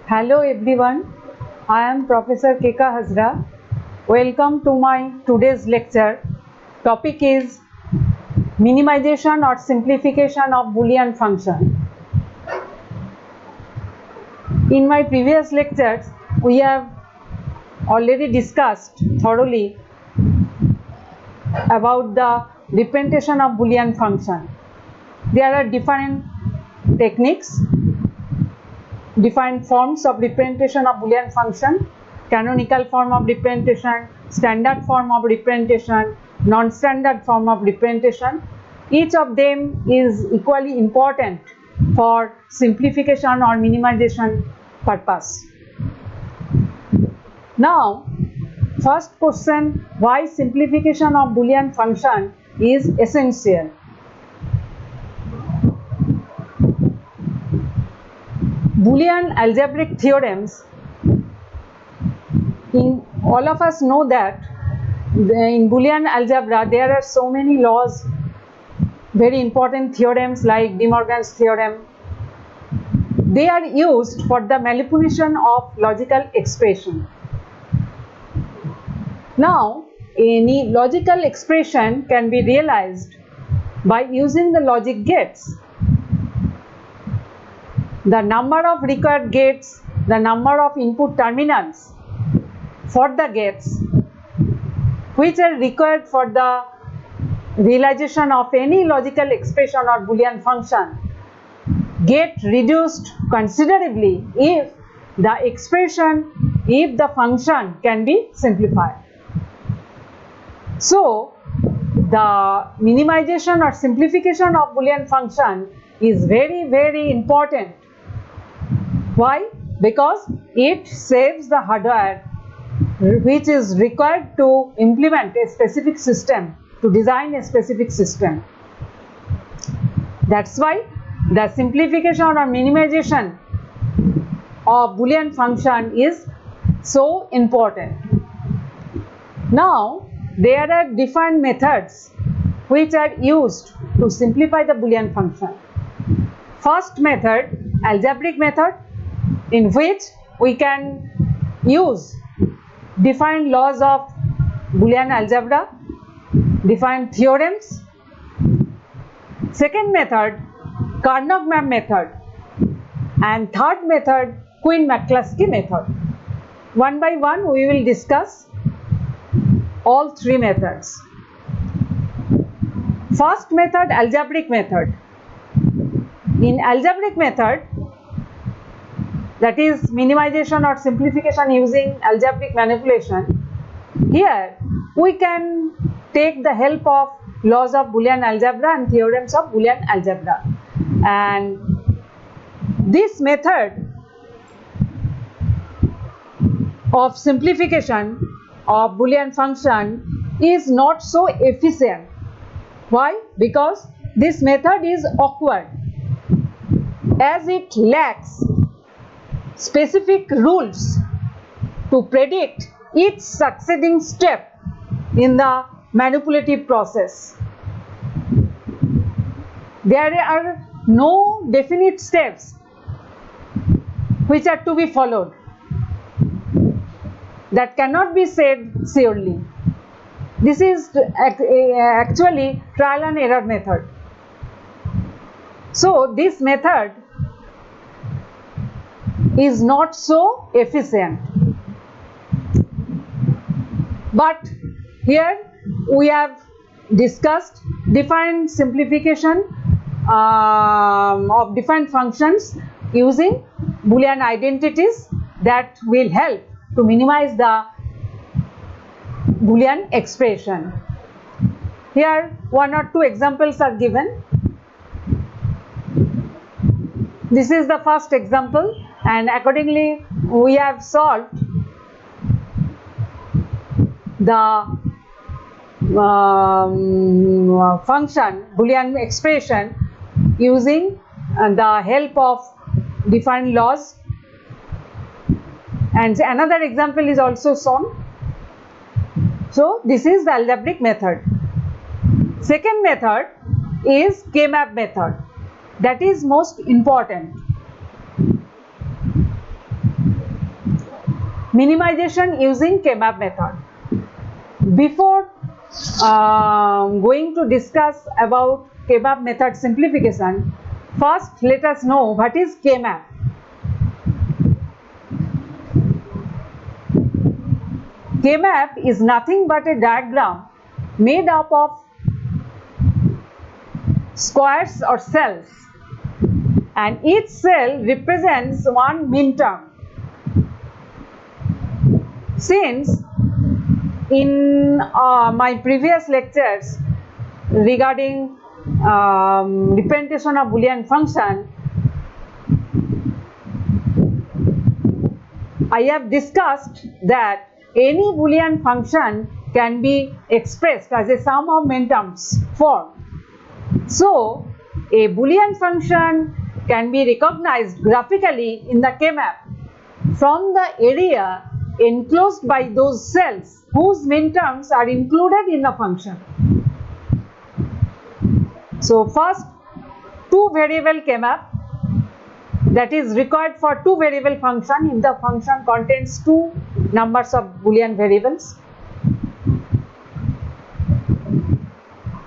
Hello everyone, I am Professor Keka Hazra. Welcome to my today's lecture. Topic is minimization or simplification of Boolean function. In my previous lectures, we have already discussed thoroughly about the representation of Boolean function. There are different techniques, different forms of representation of Boolean function: canonical form of representation, standard form of representation, non-standard form of representation. Each of them is equally important for simplification or minimization purpose. Now, first question: why simplification of Boolean function is essential? Boolean algebraic theorems, all of us know that in Boolean algebra there are so many laws, very important theorems like De Morgan's theorem. They are used for the manipulation of logical expression. Now, any logical expression can be realized by using the logic gates. The number of required gates, the number of input terminals for the gates which are required for the realization of any logical expression or Boolean function get reduced considerably if the function can be simplified. So, the minimization or simplification of Boolean function is very important. Why? Because it saves the hardware which is required to implement a specific system, to design a specific system. That's why the simplification or minimization of Boolean function is so important. Now, there are different methods which are used to simplify the Boolean function. First method, algebraic method, in which we can use different laws of Boolean algebra, different theorems. Second method, Karnaugh map method, and third method, Quine-McCluskey method. One by one we will discuss all three methods. First method, algebraic method. In algebraic method, that is minimization or simplification using algebraic manipulation, here we can take the help of laws of Boolean algebra and theorems of Boolean algebra, and this method of simplification of Boolean function is not so efficient. Why? Because this method is awkward, as it lacks specific rules to predict each succeeding step in the manipulative process. There are no definite steps which are to be followed. That cannot be said surely. This is actually trial and error method. So, this method is not so efficient. But here we have discussed different simplification of different functions using Boolean identities that will help to minimize the Boolean expression. Here one or two examples are given. This is the first example, and accordingly we have solved the function Boolean expression using the help of different laws, and another example is also shown. So, this is the algebraic method. Second method is K-map method. That is most important. minimization using K-map method. Before going to discuss about K-map method simplification, first let us know what is K-map. K-map is nothing but a diagram made up of squares or cells, and each cell represents one minterm. Since in my previous lectures regarding representation of Boolean function, I have discussed that any Boolean function can be expressed as a sum of minterms form. So, a Boolean function can be recognized graphically in the K-map from the area enclosed by those cells whose minterms are included in the function. So, first, two variable K-map, that is required for two variable function if the function contains two numbers of Boolean variables.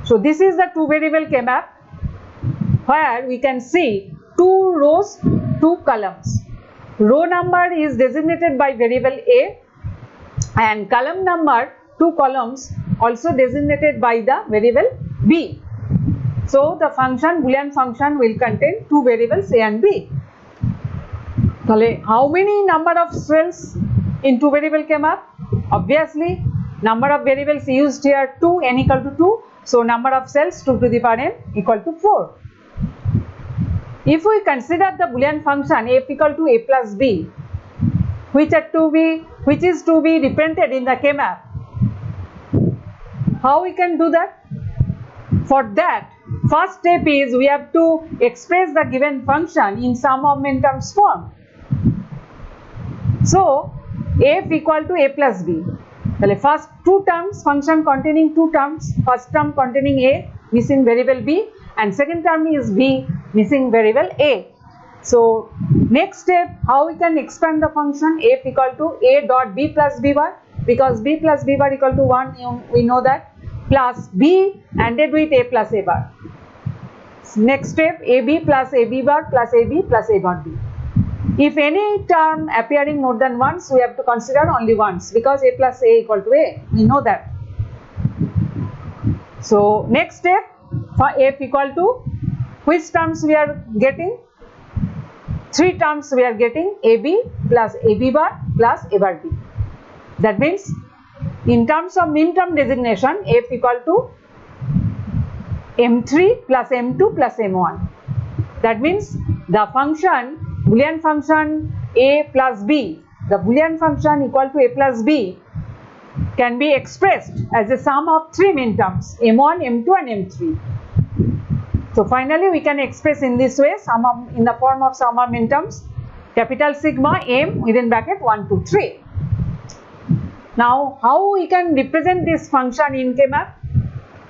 So, this is the two variable K-map where we can see two rows, two columns. Row number is designated by variable A, and column number, two columns, also designated by the variable B. So, the function Boolean function will contain two variables A and B. How many number of cells in two variable K-map? Obviously, number of variables used here 2, n equal to 2. So, number of cells 2 to the power n equal to 4. If we consider the Boolean function f equal to a plus b, which is to be represented in the K-map, how we can do that? For that, first step is we have to express the given function in sum of minterms form. So, f equal to a plus b. First two terms, function containing two terms, first term containing a, missing variable b, and second term is b, missing variable a. So, next step, how we can expand the function f equal to a dot b plus b bar, because b plus b bar equal to 1, we know that, plus b ANDed with a plus a bar. Next step, ab plus ab bar plus ab plus a bar b. If any term appearing more than once, we have to consider only once, because a plus a equal to a, we know that. So, next step, for f equal to, which terms we are getting? Three terms we are getting, ab plus ab bar plus a bar b. That means, in terms of minterm designation, f equal to m3 plus m2 plus m1. That means, the function Boolean function a plus b, the Boolean function equal to a plus b, can be expressed as a sum of three minterms m1, m2 and m3. So, finally, we can express in this way in the form of sum of minterms, capital sigma m within bracket 1, 2, 3. Now, how we can represent this function in K-map?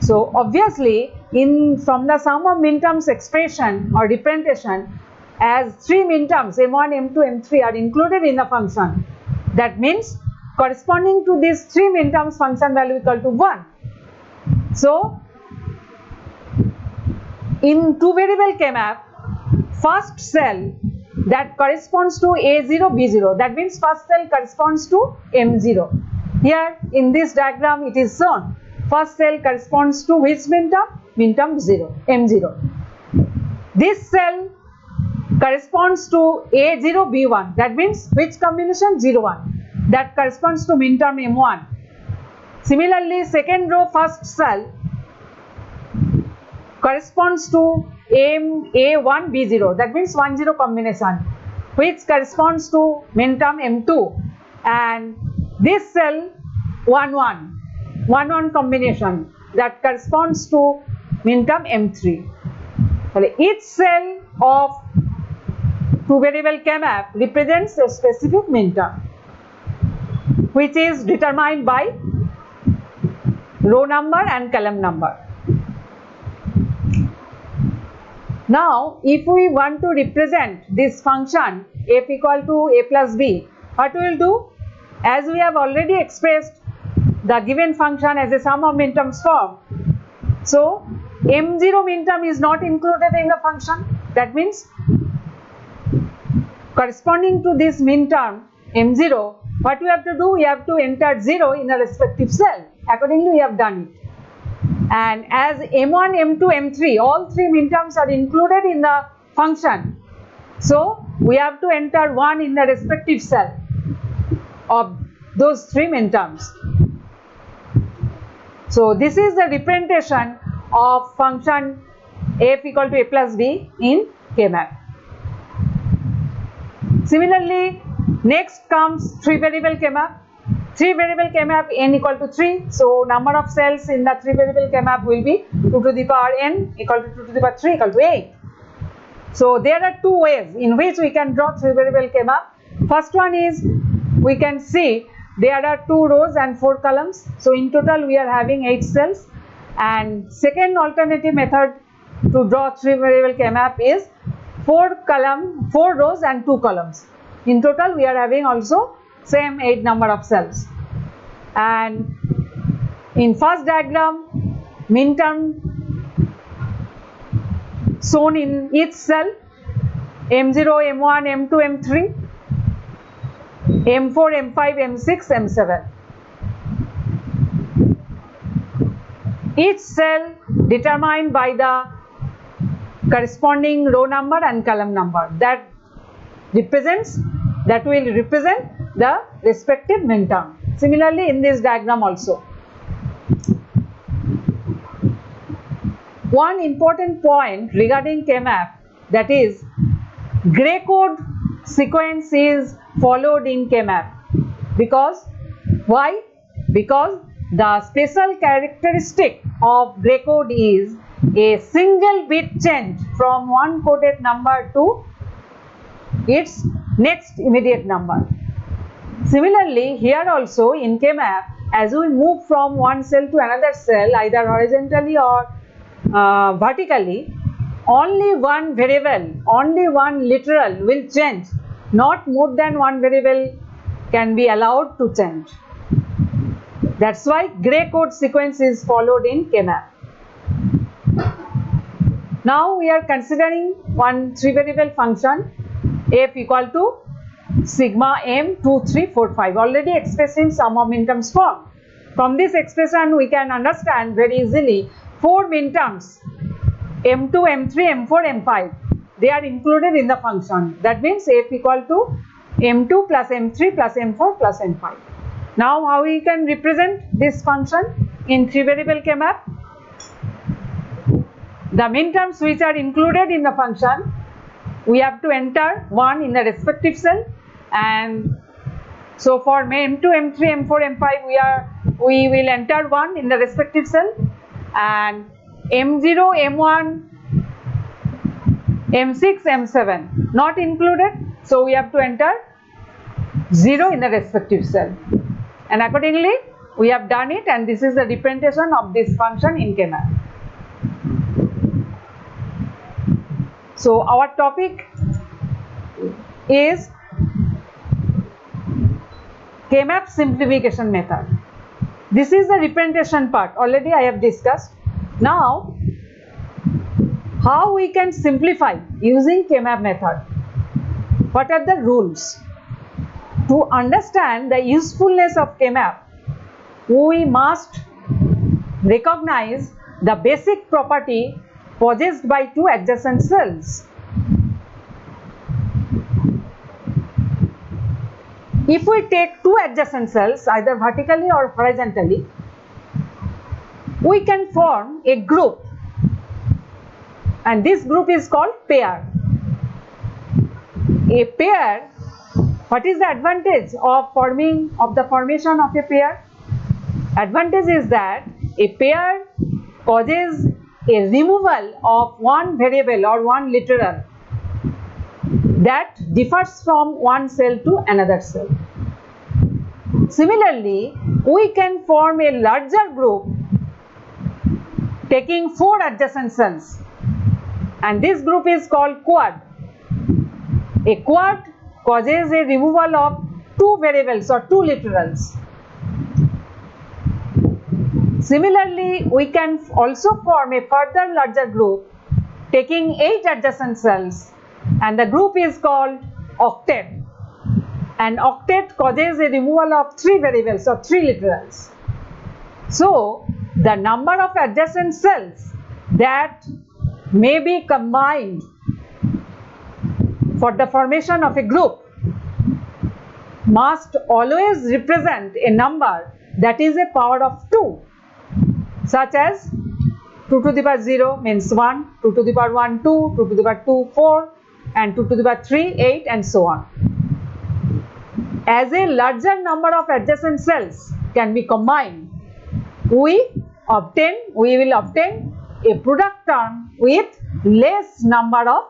So, obviously, from the sum of minterms expression or representation, as three minterms m1, m2, m3 are included in the function, that means corresponding to these three minterms function value equal to 1. So, in two variable K-map, first cell that corresponds to a0, b0, that means first cell corresponds to m0. Here in this diagram it is shown, first cell corresponds to which minterm? Minterm 0, m0. This cell corresponds to a0, b1, that means which combination? 0, 1, that corresponds to minterm m1. Similarly, second row first cell corresponds to a1, b0, that means 1, 0 combination, which corresponds to minterm m2, and this cell 1, 1, 1, 1 combination, that corresponds to minterm m3. Each cell of two variable K-map represents a specific minterm, which is determined by row number and column number. Now, if we want to represent this function f equal to a plus b, what we will do? As we have already expressed the given function as a sum of minterms form, so m0 minterm is not included in the function. That means corresponding to this minterm m0, what we have to do, we have to enter 0 in the respective cell. Accordingly, we have done it. And as m1, m2, m3, all three minterms are included in the function, so we have to enter 1 in the respective cell of those three minterms. So this is the representation of function f equal to a plus b in K-map. Similarly, next comes 3 variable K-map. 3 variable K-map n equal to 3. So number of cells in the 3 variable K-map will be 2 to the power n equal to 2 to the power 3 equal to 8. So there are two ways in which we can draw 3 variable K-map. First one is, we can see there are 2 rows and 4 columns. So in total we are having 8 cells. And second alternative method to draw 3 variable K-map is 4 rows and 2 columns. In total we are having also same 8 number of cells. And in first diagram, minterm shown in each cell, m0, m1, m2, m3, m4, m5, m6, m7. Each cell determined by the corresponding row number and column number that will represent the respective minterm. Similarly, in this diagram also. One important point regarding K-map, that is, gray code sequence is followed in K-map. Because why? Because the special characteristic of gray code is a single bit change from one coded number to its next immediate number. Similarly, here also in K-map, as we move from one cell to another cell, either horizontally or vertically, only one variable, only one literal will change. Not more than one variable can be allowed to change. That's why gray code sequence is followed in K-map. Now we are considering one 3 variable function f equal to sigma m 2, 3, 4, 5, already expressed in sum of minterms form. From this expression we can understand very easily 4 minterms m2, m3, m4, m5, they are included in the function. That means f equal to m2 plus m3 plus m4 plus m5. Now how we can represent this function in 3 variable K-map? The minterms which are included in the function, we have to enter 1 in the respective cell, and so for m2, m3, m4, m5 we will enter 1 in the respective cell, and m0, m1, m6, m7 not included, so we have to enter 0 in the respective cell, and accordingly we have done it, and this is the representation of this function in K-map. So our topic is K-map simplification method. This is the representation part, already I have discussed. Now how we can simplify using K-map method? What are the rules? To understand the usefulness of K-map, we must recognize the basic property possessed by two adjacent cells. If we take two adjacent cells, either vertically or horizontally, we can form a group, and this group is called pair. A pair, what is the advantage of the formation of a pair? Advantage is that a pair causes a removal of one variable or one literal that differs from one cell to another cell. Similarly, we can form a larger group taking 4 adjacent cells, and this group is called quad. A quad causes a removal of two variables or two literals. Similarly, we can also form a further larger group taking 8 adjacent cells, and the group is called octet. And octet causes a removal of 3 variables or 3 literals. So, the number of adjacent cells that may be combined for the formation of a group must always represent a number that is a power of 2, such as 2 to the power 0 means 1, 2 to the power 1 2, 2 to the power 2 4, and 2 to the power 3 8, and so on. As a larger number of adjacent cells can be combined, we will obtain a product term with less number of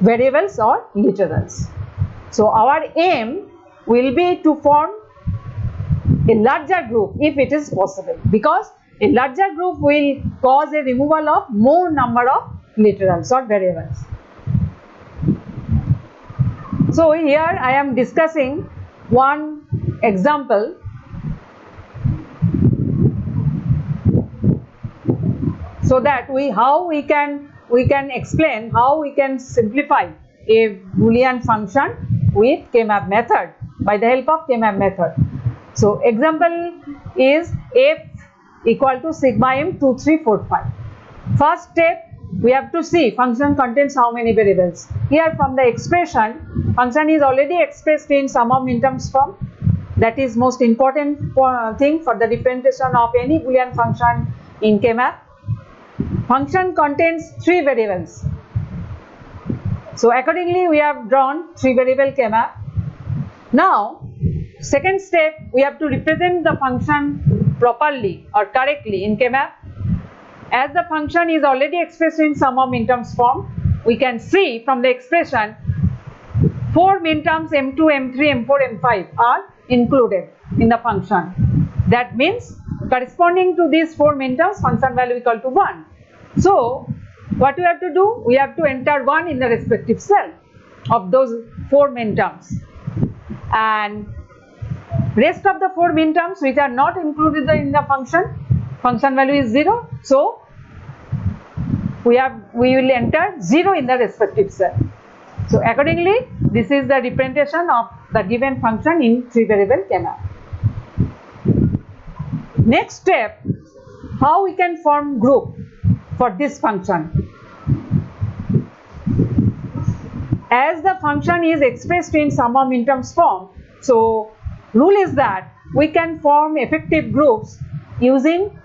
variables or literals. So our aim will be to form a larger group if it is possible, because a larger group will cause a removal of more number of literals or variables. So here I am discussing one example. So that we can explain how we can simplify a Boolean function with K-map method by the help of K-map method. So example is f equal to sigma m 2 3 4 5. First step, we have to see function contains how many variables. Here from the expression, function is already expressed in sum of minterms form. That is most important thing for the representation of any Boolean function in K-map. Function contains 3 variables. So accordingly we have drawn 3 variable K-map. Now second step, we have to represent the function properly or correctly in K-map. As the function is already expressed in sum of minterms form, we can see from the expression 4 minterms m2, m3, m4, m5 are included in the function. That means corresponding to these 4 minterms, function value equal to 1. So what we have to do? We have to enter 1 in the respective cell of those 4 minterms, and rest of the 4 minterms which are not included in the function value is 0. So we will enter 0 in the respective cell. So accordingly, this is the representation of the given function in 3 variable K-map. Next step, how we can form group for this function. As the function is expressed in sum of minterms form, so rule is that we can form effective groups using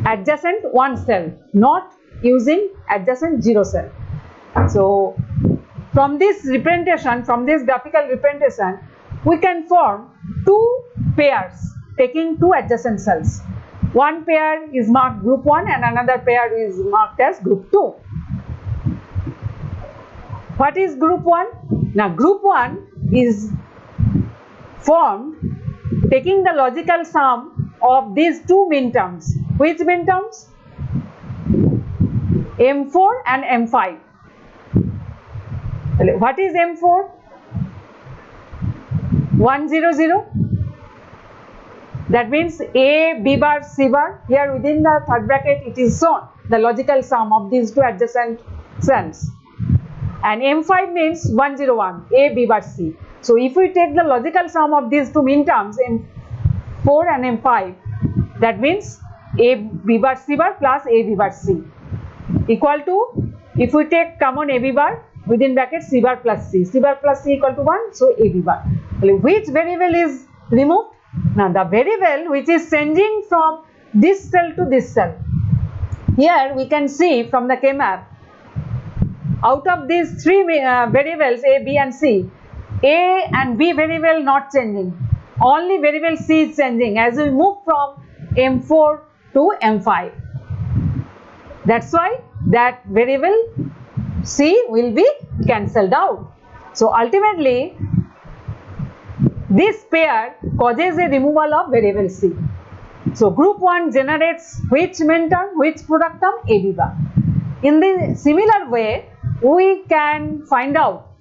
adjacent 1 cell, not using adjacent 0 cell. So from this representation, from this graphical representation, we can form 2 pairs taking 2 adjacent cells. One pair is marked group 1 and another pair is marked as group 2. What is group 1? Now group 1 is formed taking the logical sum of these 2 minterms. Which minterms? M4 and M5. What is M4? 1 0 0. That means A, B bar, C bar. Here within the third bracket it is shown the logical sum of these 2 adjacent cells. And M5 means 1 0 1, A, B bar, C. So if we take the logical sum of these 2 minterms, M4 and M5, that means A, B bar, C bar plus A, B bar, C equal to, if we take common A, B bar within bracket C bar plus C, C bar plus C equal to 1, so A, B bar. Which variable is removed? Now the variable which is changing from this cell to this cell. Here we can see from the K-map, out of these 3 variables A, B and C, A and B variable not changing, only variable C is changing as we move from M4 to M5. That's why that variable C will be cancelled out. So ultimately this pair causes a removal of variable C. So group 1 generates which minterm, which product term? A, B bar. In the similar way, we can find out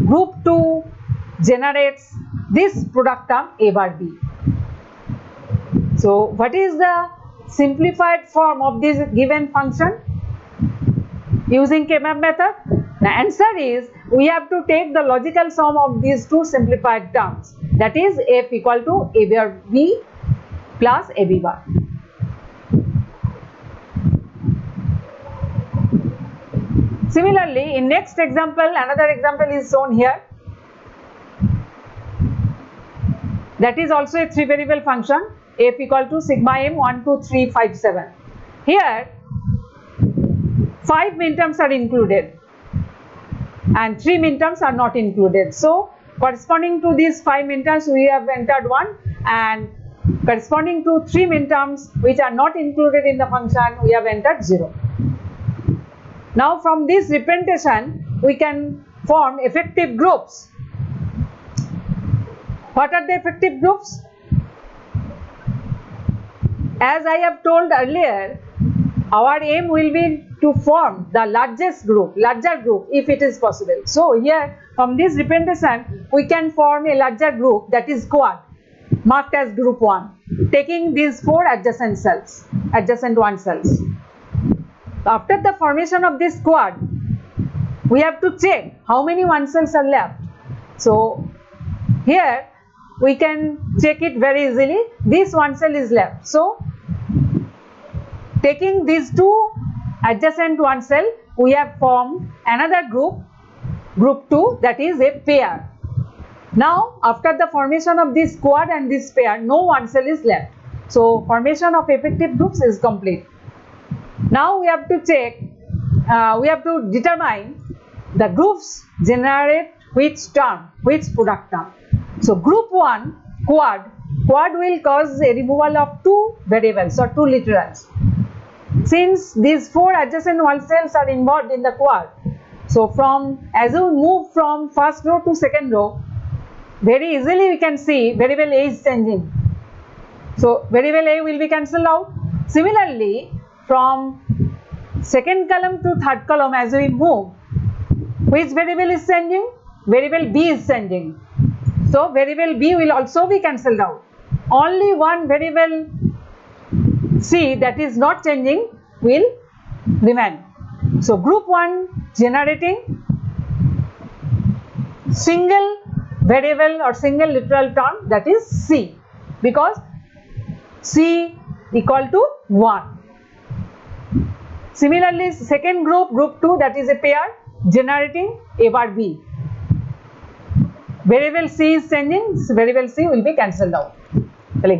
group 2 generates this product term A bar B. So what is the simplified form of this given function using K-map method? The answer is we have to take the logical sum of these two simplified terms, that is f equal to A bar B plus A B bar. Similarly, in next example, another example is shown here. That is also a 3 variable function, f equal to sigma m 1, 2, 3, 5, 7. Here 5 minterms are included and 3 minterms are not included. So corresponding to these 5 minterms we have entered 1, and corresponding to 3 minterms which are not included in the function we have entered 0. Now from this representation we can form effective groups. What are the effective groups? As I have told earlier, our aim will be to form the larger group if it is possible. So here from this representation we can form a larger group, that is quad, marked as group 1, taking these 4 adjacent cells, adjacent 1 cells. After the formation of this quad, we have to check how many 1 cells are left. So here we can check it very easily. This 1 cell is left. So taking these 2 adjacent 1 cell, we have formed another group, group 2, that is a pair. Now after the formation of this quad and this pair, no 1 cell is left. So formation of effective groups is complete. Now we have to check, we have to determine the groups generate which term, which product term. So group 1 quad will cause a removal of 2 variables or 2 literals. Since these 4 adjacent 1 cells are involved in the quad, so as we move from first row to second row, very easily we can see variable A is changing. So variable A will be cancelled out. Similarly, from second column to third column as we move, which variable is changing? Variable B is changing. So variable B will also be cancelled out. Only one variable C, that is not changing, will remain. So group 1 generating single variable or single literal term, that is C, because C equal to 1. Similarly, second group, group 2, that is a pair, generating A bar B. Variable C is changing, variable C will be cancelled out.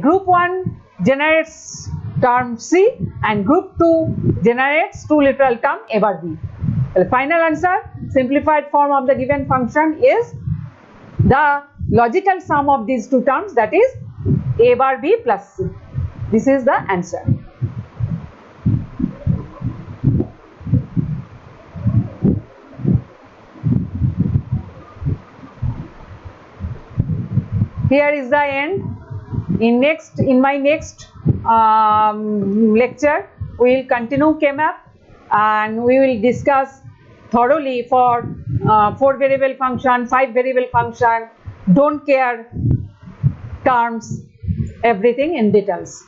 Group 1 generates term C and group 2 generates 2 literal term A bar B. Final answer, simplified form of the given function is the logical sum of these 2 terms, that is A bar B plus C. This is the answer. Here is the end. In my next lecture, we will continue K-map and we will discuss thoroughly for 4 variable function, 5 variable function, don't care terms, everything in details.